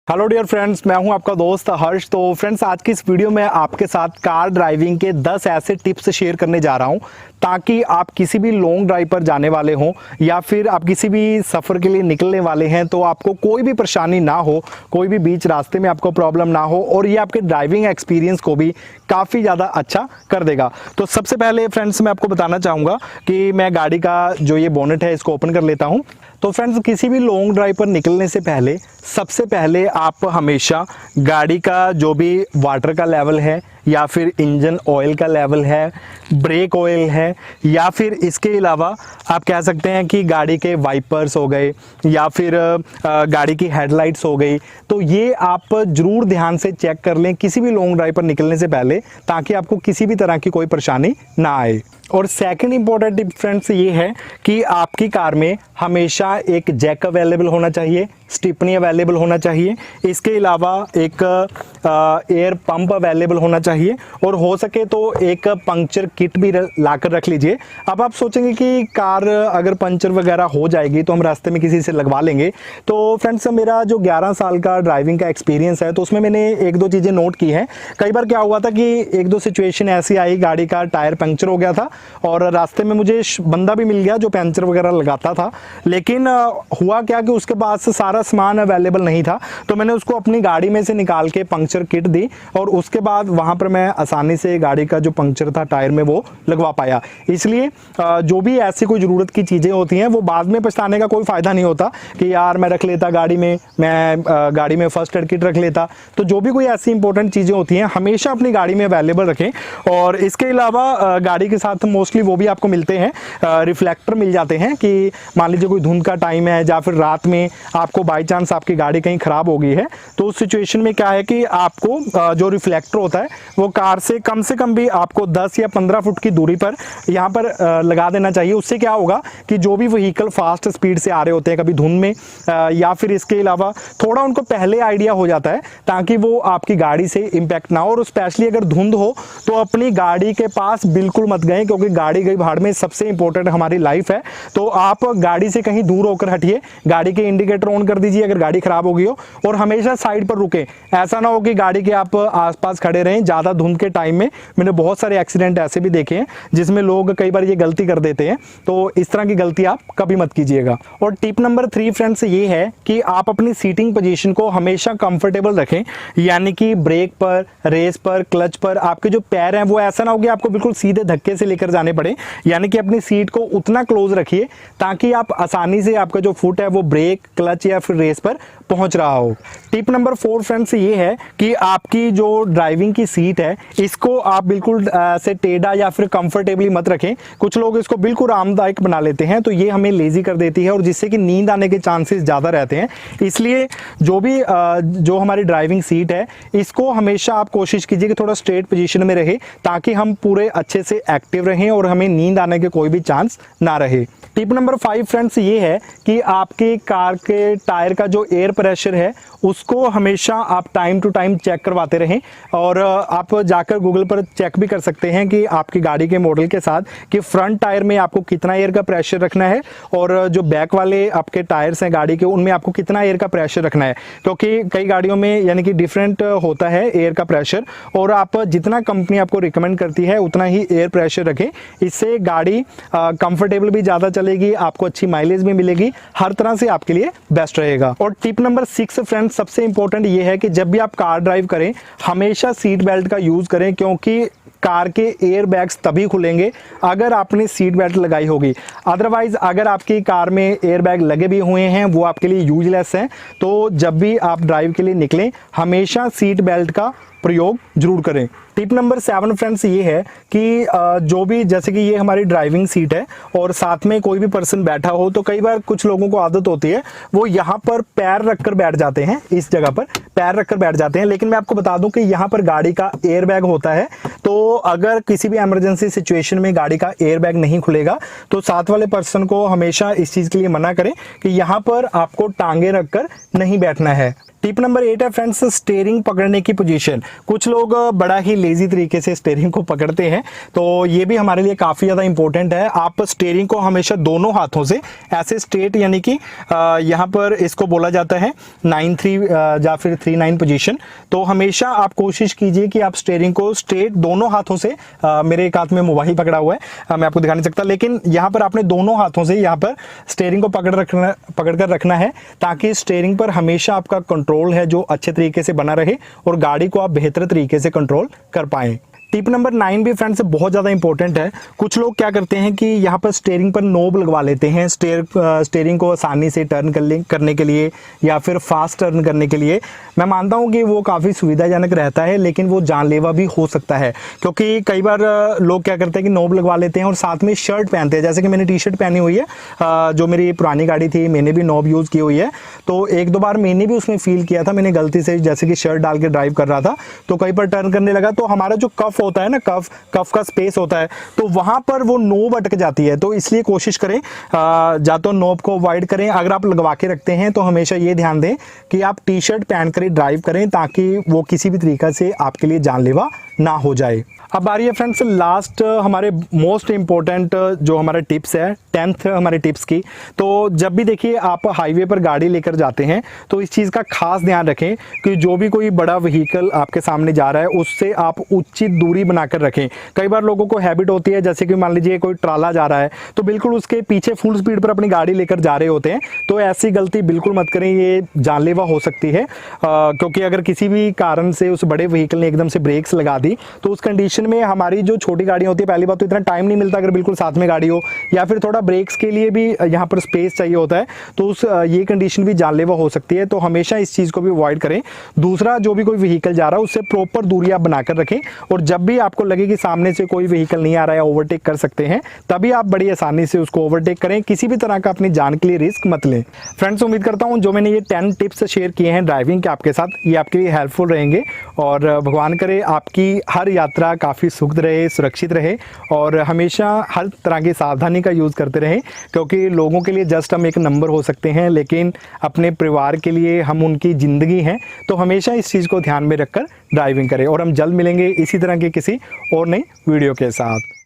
Hello dear friends, मैं हूं आपका दोस्त हर्ष। तो फ्रेंड्स, आज की इस वीडियो में आपके साथ कार ड्राइविंग के 10 ऐसे टिप्स शेयर करने जा रहा हूं ताकि आप किसी भी लॉन्ग ड्राइव पर जाने वाले हों या फिर आप किसी भी सफ़र के लिए निकलने वाले हैं तो आपको कोई भी परेशानी ना हो, कोई भी बीच रास्ते में आपको प्रॉब्लम ना हो और ये आपके ड्राइविंग एक्सपीरियंस को भी काफ़ी ज़्यादा अच्छा कर देगा। तो सबसे पहले फ्रेंड्स, मैं आपको बताना चाहूँगा कि मैं गाड़ी का जो ये बोनेट है इसको ओपन कर लेता हूँ। तो फ्रेंड्स, किसी भी लॉन्ग ड्राइव पर निकलने से पहले सबसे पहले आप हमेशा गाड़ी का जो भी वाटर का लेवल है या फिर इंजन ऑयल का लेवल है, ब्रेक ऑयल है या फिर इसके अलावा आप कह सकते हैं कि गाड़ी के वाइपर्स हो गए या फिर गाड़ी की हेडलाइट्स हो गई, तो ये आप ज़रूर ध्यान से चेक कर लें किसी भी लॉन्ग ड्राइव पर निकलने से पहले ताकि आपको किसी भी तरह की कोई परेशानी ना आए। और सेकंड इंपॉर्टेंट टिप फ्रेंड्स ये है कि आपकी कार में हमेशा एक जैक अवेलेबल होना चाहिए, स्टिपनी अवेलेबल होना चाहिए, इसके अलावा एक एयर पंप अवेलेबल होना चाहिए और हो सके तो एक पंक्चर किट भी लाकर रख लीजिए। अब आप सोचेंगे कि कार अगर पंचर वगैरह हो जाएगी तो हम रास्ते में किसी से लगवा लेंगे। तो फ्रेंड्स, मेरा जो 11 साल का ड्राइविंग का एक्सपीरियंस है तो उसमें मैंने एक दो चीज़ें नोट की हैं। कई बार क्या हुआ था कि एक दो सिचुएशन ऐसी आई, गाड़ी का टायर पंक्चर हो गया था और रास्ते में मुझे बंदा भी मिल गया जो पंचर वगैरह लगाता था, लेकिन हुआ क्या कि उसके पास सारा सामान अवेलेबल नहीं था। तो मैंने उसको अपनी गाड़ी में से निकाल के पंक्चर किट दी और उसके बाद वहां पर मैं आसानी से गाड़ी का जो पंक्चर था टायर में वो लगवा पाया। इसलिए जो भी ऐसी कोई ज़रूरत की चीज़ें होती हैं वो बाद में पछताने का कोई फ़ायदा नहीं होता कि यार मैं रख लेता गाड़ी में, मैं गाड़ी में फर्स्ट एड किट रख लेता। तो जो भी कोई ऐसी इंपॉर्टेंट चीज़ें होती हैं हमेशा अपनी गाड़ी में अवेलेबल रखें। और इसके अलावा गाड़ी के साथ मोस्टली वो भी आपको मिलते हैं, रिफ्लेक्टर मिल जाते हैं कि मान लीजिए कोई धुंध का टाइम है या फिर रात में आपको बाई चांस आपकी गाड़ी कहीं ख़राब हो गई है तो उस सिचुएशन में क्या है कि आपको जो रिफ्लेक्टर होता है वो कार से कम भी आपको 10 या 15 फुट की दूरी पर यहाँ पर लगा देना चाहिए। उससे क्या होगा कि जो भी व्हीकल फास्ट स्पीड से आ रहे होते हैं कभी धुंध में या फिर इसके अलावा थोड़ा उनको पहले आइडिया हो जाता है ताकि वो आपकी गाड़ी से इम्पैक्ट ना हो। और स्पेशली अगर धुंध हो तो अपनी गाड़ी के पास बिल्कुल मत गए क्योंकि गाड़ी गई भाड़ में, सबसे इंपॉर्टेंट हमारी लाइफ है। तो आप गाड़ी से कहीं दूर होकर हटिए, गाड़ी के इंडिकेटर ऑन कर दीजिए अगर गाड़ी खराब हो गई हो और हमेशा साइड पर रुकें। ऐसा ना हो कि गाड़ी के आप आसपास खड़े रहें ज़्यादा धुंध के टाइम में। मैंने बहुत सारे एक्सीडेंट ऐसे भी देखे हैं जिसमें लोग कई बार ये गलती कर देते हैं, तो इस तरह की गलती आप कभी मत कीजिएगा। और टिप नंबर 3 फ्रेंड्स ये है कि आप अपनी सीटिंग पोजीशन को हमेशा कंफर्टेबल रखें, यानी कि ब्रेक पर, रेस पर, क्लच पर आपके जो पैर हैं वो ऐसा ना हो कि आपको बिल्कुल सीधे धक्के से लेकर जाने पड़े, यानी कि अपनी सीट को उतना क्लोज रखिए ताकि आप आसानी से आपका जो फुट है वो ब्रेक, क्लच या फिर रेस पर पहुंच रहा हो। टिप नंबर 4 फ्रेंड्स ये है कि आपकी जो ड्राइविंग की सीट है इसको आप बिल्कुल से टेढ़ा या फिर कंफर्टेबली मत रखें। कुछ लोग इसको बिल्कुल आरामदायक बना लेते हैं तो ये हमें लेजी कर देती है और जिससे कि नींद आने के चांसेस ज़्यादा रहते हैं। इसलिए जो हमारी ड्राइविंग सीट है इसको हमेशा आप कोशिश कीजिए कि थोड़ा स्ट्रेट पोजीशन में रहे ताकि हम पूरे अच्छे से एक्टिव रहें और हमें नींद आने के कोई भी चांस ना रहे। टिप नंबर 5 फ्रेंड्स ये है कि आपकी कार के टायर का जो एयर प्रेशर है उसको हमेशा आप टाइम टू टाइम चेक करवाते रहें। और आप जाकर गूगल पर चेक भी कर सकते हैं कि आपकी गाड़ी के मॉडल के साथ कि फ्रंट टायर में आपको कितना एयर का प्रेशर रखना है और जो बैक वाले आपके टायर्स हैं गाड़ी के उनमें आपको कितना एयर का प्रेशर रखना है, क्योंकि कई गाड़ियों में यानी कि डिफरेंट होता है एयर का प्रेशर और आप जितना कंपनी आपको रिकमेंड करती है उतना ही एयर प्रेशर रखें। इससे गाड़ी कंफर्टेबल भी ज़्यादा चलेगी, आपको अच्छी माइलेज भी मिलेगी, हर तरह से आपके लिए बेस्ट रहेगा। और टिप नंबर 6 फ्रेंड्स सबसे इंपॉर्टेंट ये है कि जब भी आप कार ड्राइव करें हमेशा सीट बेल्ट का यूज़ करें, क्योंकि कार के एयर बैग्स तभी खुलेंगे अगर आपने सीट बेल्ट लगाई होगी। अदरवाइज अगर आपकी कार में एयर बैग लगे भी हुए हैं वो आपके लिए यूजलेस हैं। तो जब भी आप ड्राइव के लिए निकलें हमेशा सीट बेल्ट का प्रयोग जरूर करें। टिप नंबर 7 फ्रेंड्स ये है कि जो भी, जैसे कि ये हमारी ड्राइविंग सीट है और साथ में कोई भी पर्सन बैठा हो तो कई बार कुछ लोगों को आदत होती है वो यहाँ पर पैर रखकर बैठ जाते हैं, इस जगह पर पैर रखकर बैठ जाते हैं। लेकिन मैं आपको बता दूं कि यहाँ पर गाड़ी का एयर बैग होता है, तो अगर किसी भी इमरजेंसी सिचुएशन में गाड़ी का एयर बैग नहीं खुलेगा तो साथ वाले पर्सन को हमेशा इस चीज़ के लिए मना करें कि यहाँ पर आपको टांगे रखकर नहीं बैठना है। टिप नंबर 8 है फ्रेंड्स, स्टीयरिंग पकड़ने की पोजीशन। कुछ लोग बड़ा ही लेजी तरीके से स्टीयरिंग को पकड़ते हैं, तो ये भी हमारे लिए काफ़ी ज़्यादा इंपॉर्टेंट है। आप स्टीयरिंग को हमेशा दोनों हाथों से ऐसे स्ट्रेट, यानी कि यहाँ पर इसको बोला जाता है 9-3 या फिर 3-9 पोजीशन। तो हमेशा आप कोशिश कीजिए कि आप स्टीयरिंग को स्ट्रेट दोनों हाथों से, मेरे एक हाथ में मोबाइल पकड़ा हुआ है, मैं आपको दिखा नहीं सकता, लेकिन यहाँ पर आपने दोनों हाथों से यहाँ पर स्टीयरिंग को पकड़ कर रखना है, ताकि स्टीयरिंग पर हमेशा आपका कंट्रोल है जो अच्छे तरीके से बना रहे और गाड़ी को आप बेहतर तरीके से कंट्रोल कर पाएं। टिप नंबर 9 भी फ्रेंड्स बहुत ज़्यादा इंपॉर्टेंट है। कुछ लोग क्या करते हैं कि यहाँ पर स्टीयरिंग पर नोब लगवा लेते हैं स्टीयरिंग को आसानी से टर्न करने के लिए या फिर फास्ट टर्न करने के लिए। मैं मानता हूँ कि वो काफ़ी सुविधाजनक रहता है, लेकिन वो जानलेवा भी हो सकता है, क्योंकि कई बार लोग क्या करते हैं कि नोब लगवा लेते हैं और साथ में शर्ट पहनते हैं। जैसे कि मैंने टी शर्ट पहनी हुई है, जो मेरी पुरानी गाड़ी थी, मैंने भी नोब यूज़ की हुई है, तो 1-2 बार मैंने भी उसमें फील किया था। मैंने गलती से जैसे कि शर्ट डाल के ड्राइव कर रहा था, तो कई बार टर्न करने लगा तो हमारा जो कफ होता है ना, कफ का स्पेस होता है, तो वहां पर वो नोब अटक जाती है। तो इसलिए कोशिश करें या तो नोब को अवॉइड करें। अगर आप लगवा के रखते हैं तो हमेशा ये ध्यान दें कि आप टी शर्ट पहन कर ही ड्राइव करें, ताकि वो किसी भी तरीका से आपके लिए जानलेवा ना हो जाए। अब बारी है फ्रेंड्स लास्ट हमारे मोस्ट इंपॉर्टेंट जो हमारे टिप्स है, 10th हमारे टिप्स की। तो जब भी देखिए आप हाईवे पर गाड़ी लेकर जाते हैं तो इस चीज़ का खास ध्यान रखें कि जो भी कोई बड़ा व्हीकल आपके सामने जा रहा है उससे आप उचित दूरी बनाकर रखें। कई बार लोगों को हैबिट होती है, जैसे कि मान लीजिए कोई ट्राला जा रहा है तो बिल्कुल उसके पीछे फुल स्पीड पर अपनी गाड़ी लेकर जा रहे होते हैं, तो ऐसी गलती बिल्कुल मत करें, ये जानलेवा हो सकती है। क्योंकि अगर किसी भी कारण से उस बड़े व्हीकल ने एकदम से ब्रेक्स लगा दी तो उस कंडीशन में हमारी जो छोटी गाड़ियां होती है, पहली बात तो इतना टाइम नहीं मिलता अगर बिल्कुल साथ में गाड़ी हो, या फिर थोड़ा ब्रेक्स के लिए भी यहाँ पर स्पेस चाहिए होता है, तो उस ये कंडीशन भी जानलेवा हो सकती है। तो हमेशा इस चीज़ को भी अवॉइड करें। दूसरा, जो भी कोई व्हीकल जा रहा है उससे प्रॉपर दूरी आप बनाकर रखें, और जब भी आपको लगे कि सामने से कोई व्हीकल नहीं आ रहा है, ओवरटेक कर सकते हैं, तभी आप बड़ी आसानी से उसको ओवरटेक करें। किसी भी तरह का अपनी जान के लिए रिस्क मत लें। फ्रेंड्स, उम्मीद करता हूँ जो मैंने ये 10 टिप्स शेयर किए हैं ड्राइविंग के आपके साथ, ये आपके लिए हेल्पफुल रहेंगे, और भगवान करे आपकी हर यात्रा काफ़ी सुखद रहे, सुरक्षित रहे, और हमेशा हर तरह की सावधानी का यूज़ करते रहें। क्योंकि लोगों के लिए जस्ट हम एक नंबर हो सकते हैं, लेकिन अपने परिवार के लिए हम उनकी ज़िंदगी हैं। तो हमेशा इस चीज़ को ध्यान में रखकर ड्राइविंग करें, और हम जल्द मिलेंगे इसी तरह के किसी और नई वीडियो के साथ।